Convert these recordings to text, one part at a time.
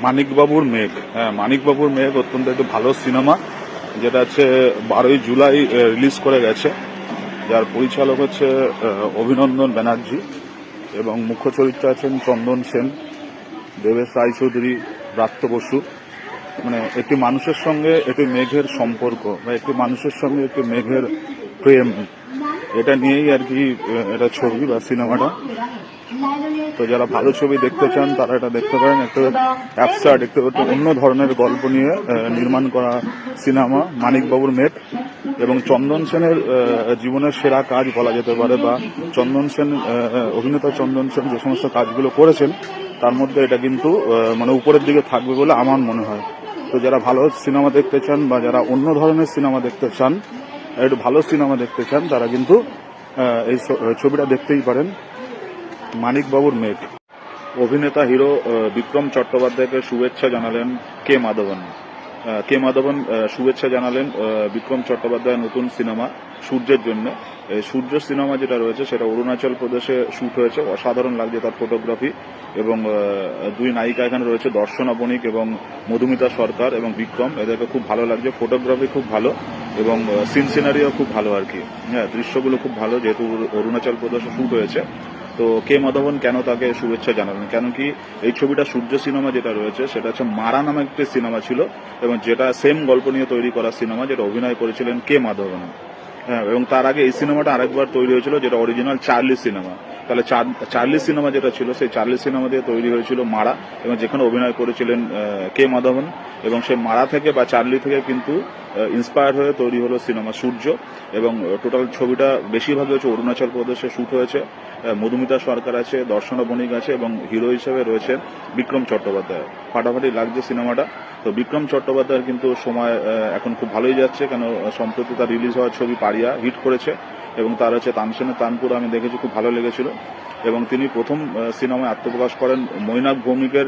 মানিকবাবুর মেঘ। হ্যাঁ, মানিকবাবুর মেঘ অত্যন্ত একটি ভালো সিনেমা, যেটা হচ্ছে 12ই জুলাই রিলিজ করে গেছে। যার পরিচালক হচ্ছে অভিনন্দন ব্যানার্জি এবং মুখ্য চরিত্রে আছেন চন্দন সেন, দেবেশ রায়চৌধুরী, ব্রাত্য বসু। মানে একটি মানুষের সঙ্গে একটি মেঘের সম্পর্ক বা একটি মানুষের সঙ্গে একটি মেঘের প্রেম, এটা নিয়েই আর কি এটা ছবি বা সিনেমাটা। তো যারা ভালো ছবি দেখতে চান তারা এটা দেখতে পারেন। একটা অ্যাবসার্ড, একটু অন্য ধরনের গল্প নিয়ে নির্মাণ করা সিনেমা মানিকবাবুর মেঘ। এবং চন্দন সেনের জীবনের সেরা কাজ বলা যেতে পারে, বা চন্দন সেন অভিনেতা চন্দন সেন যে সমস্ত কাজগুলো করেছেন তার মধ্যে এটা কিন্তু মানে উপরের দিকে থাকবে বলে আমার মনে হয়। তো যারা ভালো সিনেমা দেখতে চান বা যারা অন্য ধরনের সিনেমা দেখতে চান, একটু ভালো সিনেমা দেখতে চান, তারা কিন্তু এই ছবিটা দেখতেই পারেন, মানিকবাবুর মেঘ। অভিনেতা হিরো বিক্রম চট্টোপাধ্যায়কে শুভেচ্ছা জানালেন কে মাধবন। শুভেচ্ছা জানালেন বিক্রম চট্টোপাধ্যায়ের নতুন সিনেমা সূর্যের জন্য। সূর্য সিনেমা যেটা রয়েছে সেটা অরুণাচল প্রদেশে শুট হয়েছে। অসাধারণ লাগছে তার ফটোগ্রাফি এবং দুই নায়িকা এখানে রয়েছে, দর্শনা বণিক এবং মধুমিতা সরকার এবং বিক্রম। এদেরকে খুব ভালো লাগছে, ফটোগ্রাফি খুব ভালো এবং সিন সিনারিও খুব ভালো আর কি। হ্যাঁ, দৃশ্যগুলো খুব ভালো, যেহেতু অরুণাচল প্রদেশে শুট হয়েছে। তো কে মাধবন কেন তাকে শুভেচ্ছা জানালেন, কেন কি এই ছবিটা সূর্য সিনেমা যেটা রয়েছে সেটা হচ্ছে মারা নামে একটি সিনেমা ছিল এবং যেটা সেম গল্প নিয়ে তৈরি করা সিনেমা, যেটা অভিনয় করেছিলেন কে মাধবন। হ্যাঁ, এবং তার আগে এই সিনেমাটা আরেকবার তৈরি হয়েছিল, যেটা অরিজিনাল চার্লি সিনেমা। তাহলে চার্লি সিনেমা যেটা ছিল সেই চার্লি সিনেমা দিয়ে তৈরি হয়েছিল মারা, এবং যেখানে অভিনয় করেছিলেন কে মাধবন। এবং সেই মারা থেকে বা চার্লি থেকে কিন্তু ইন্সপায়ার হয়ে তৈরি হলো সিনেমা সূর্য। এবং টোটাল ছবিটা বেশিরভাগ হচ্ছে অরুণাচল প্রদেশে শুট হয়েছে। মধুমিতা সরকার আছে, দর্শনা বণিক আছে এবং হিরো হিসেবে রয়েছেন বিক্রম চট্টোপাধ্যায়। ফাটাফাটি লাগছে সিনেমাটা। তো বিক্রম চট্টোপাধ্যায়ের কিন্তু সময় এখন খুব ভালোই যাচ্ছে, কেন সম্প্রতি তার রিলিজ হওয়ার ছবি পারিয়া হিট করেছে এবং তার হচ্ছে তানসেনের তানপুর আমি দেখেছি, খুব ভালো লেগেছিল। এবং তিনি প্রথম সিনেমায় আত্মপ্রকাশ করেন মৈনাক ভৌমিকের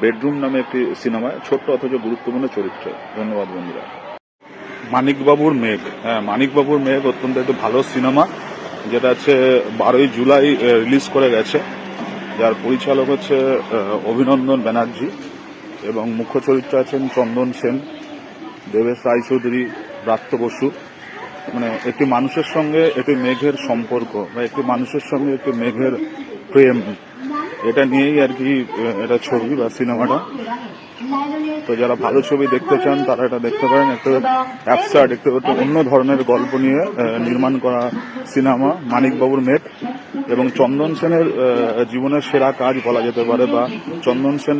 বেডরুম নামে একটি সিনেমায়, ছোট্ট অথচ গুরুত্বপূর্ণ চরিত্র। ধন্যবাদ বন্ধুরা। মানিকবাবুর মেঘ। হ্যাঁ, মানিকবাবুর মেঘ অত্যন্ত একটি ভালো সিনেমা, যেটা হচ্ছে 12ই জুলাই রিলিজ করে গেছে। যার পরিচালক হচ্ছে অভিনন্দন ব্যানার্জি এবং মুখ্য চরিত্রে আছেন চন্দন সেন, দেবেশ রায়চৌধুরী, ব্রাত্য বসু। মানে একটি মানুষের সঙ্গে একটি মেঘের সম্পর্ক বা একটি মানুষের সঙ্গে একটি মেঘের প্রেম, এটা নিয়েই আর কি এটা ছবি বা সিনেমাটা। তো যারা ভালো ছবি দেখতে চান তারা এটা দেখতে পারেন। একটা অ্যাবসার্ড, একটু অন্য ধরনের গল্প নিয়ে নির্মাণ করা সিনেমা মানিকবাবুর মেঘ। এবং চন্দন সেনের জীবনের সেরা কাজ বলা যেতে পারে, বা চন্দন সেন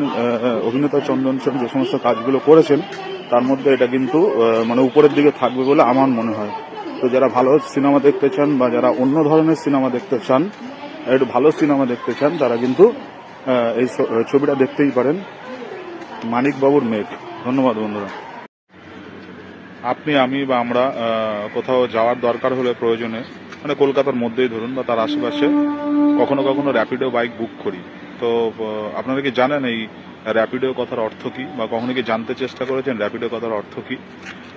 অভিনেতা চন্দন সেন যে সমস্ত কাজগুলো করেছেন তার মধ্যে এটা কিন্তু মানে উপরের দিকে থাকবে বলে আমার মনে হয়। তো যারা ভালো সিনেমা দেখতে চান বা যারা অন্য ধরনের সিনেমা দেখতে চান, একটু ভালো সিনেমা দেখতে চান, তারা কিন্তু এই ছবিটা দেখতেই পারেন, মানিকবাবুর মেঘ। ধন্যবাদ বন্ধুরা। আপনি, আমি বা আমরা কোথাও যাওয়ার দরকার হলে প্রয়োজনে, মানে কলকাতার মধ্যেই ধরুন বা তার আশেপাশে, কখনো কখনো র্যাপিডো বাইক বুক করি। তো আপনারা কি জানেন এই র্যাপিডো কথার অর্থ কি, বা কখনো কি জানতে চেষ্টা করেছেন র্যাপিডো কথার অর্থ কি?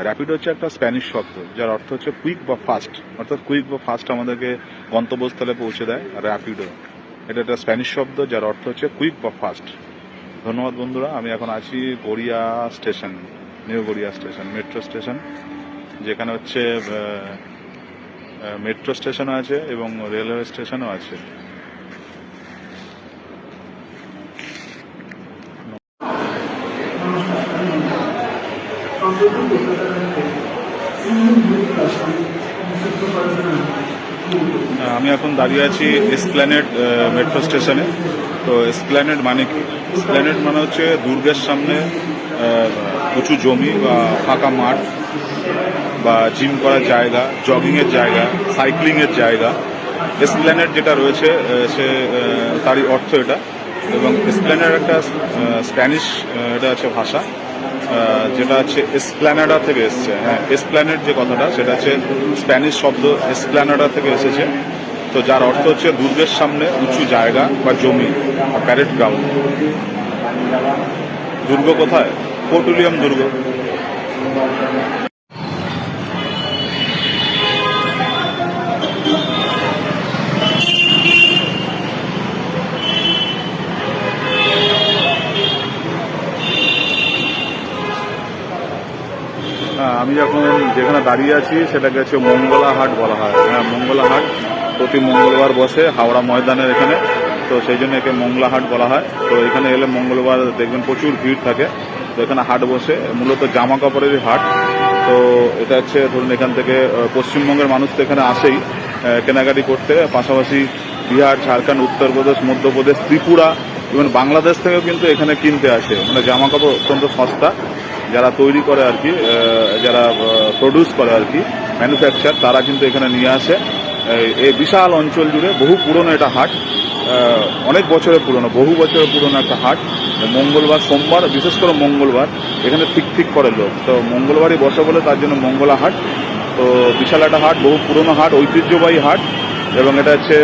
র্যাপিডো হচ্ছে একটা স্প্যানিশ শব্দ, যার অর্থ হচ্ছে কুইক বা ফাস্ট। অর্থাৎ কুইক বা ফাস্ট আমাদেরকে গন্তব্যস্থলে পৌঁছে দেয় র্যাপিডো। এটা একটা স্প্যানিশ শব্দ যার অর্থ হচ্ছে কুইক বা ফাস্ট। ধন্যবাদ বন্ধুরা। আমি এখন আছি Garia station, new Garia station, metro station, যেখানে হচ্ছে মেট্রো স্টেশনও আছে এবং রেলওয়ে স্টেশনও আছে। আমি এখন দাঁড়িয়ে আছি এসপ্ল্যানেড মেট্রো স্টেশনে। তো এসপ্ল্যানেড মানে কি? এসপ্ল্যানেড মানে হচ্ছে দুর্গের সামনে উঁচু জমি বা ফাঁকা মাঠ বা জিম করার জায়গা, জগিংয়ের জায়গা, সাইক্লিংয়ের জায়গা। এসপ্ল্যানেড যেটা রয়েছে সে তারই অর্থ এটা। এবং এসপ্ল্যানেড একটা স্প্যানিশ এটা আছে ভাষা, যেটা হচ্ছে এসপ্ল্যানাডা থেকে এসছে। হ্যাঁ, এসপ্ল্যানেড যে কথাটা সেটা হচ্ছে স্প্যানিশ শব্দ এসপ্ল্যানাডা থেকে এসেছে। তো যার অর্থ হচ্ছে দুর্গের সামনে উঁচু জায়গা বা জমি, প্যারেড গ্রাউন্ড। দুর্গ কোথায়? ফোর্ট উইলিয়াম দুর্গ। আমি যখন যেখানে দাঁড়িয়ে আছি সেটাকে হচ্ছে মঙ্গলা হাট বলা হয়। হ্যাঁ, মঙ্গলা হাট প্রতি মঙ্গলবার বসে হাওড়া ময়দানের এখানে, তো সেই জন্য একে মঙ্গলা হাট বলা হয়। তো এখানে এলে মঙ্গলবার দেখবেন প্রচুর ভিড় থাকে। তো এখানে হাট বসে, মূলত জামা কাপড়েরই হাট। তো এটা হচ্ছে ধরুন এখান থেকে পশ্চিমবঙ্গের মানুষ তো এখানে আসেই কেনাকাটি করতে, পাশাপাশি বিহার, ঝাড়খণ্ড, উত্তরপ্রদেশ, মধ্যপ্রদেশ, ত্রিপুরা, ইভেন বাংলাদেশ থেকেও কিন্তু এখানে কিনতে আসে। মানে জামা কাপড় অত্যন্ত সস্তা, যারা তৈরি করে আর কি, যারা প্রডিউস করে আর কি, ম্যানুফ্যাকচার, তারা কিন্তু এখানে নিয়ে আসে। এই বিশাল অঞ্চল জুড়ে বহু পুরনো এটা হাট, অনেক বছরের পুরনো, বহু বছরের পুরনো একটা হাট। মঙ্গলবার, সোমবার, বিশেষ করে মঙ্গলবার এখানে ঠিক করে লোক, তো মঙ্গলবারই বসে বলে তার জন্য মঙ্গলা হাট। তো বিশাল একটা হাট, বহু পুরনো হাট, ঐতিহ্যবাহী হাট। এবং এটা হচ্ছে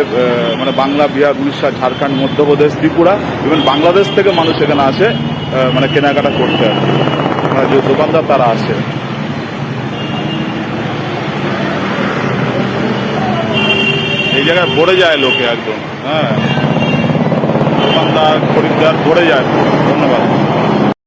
মানে বাংলা, বিহার, উড়িষ্যা, ঝাড়খণ্ড, মধ্যপ্রদেশ, ত্রিপুরা, ইভেন বাংলাদেশ থেকে মানুষ এখানে আসে মানে কেনাকাটা করতে আর কি। মানে যে দোকানদার তারা আসে। এই জায়গায় ভরে যায় লোকে একদম। হ্যাঁ, দোকানদার, খরিদ্দার ভরে যায়। ধন্যবাদ।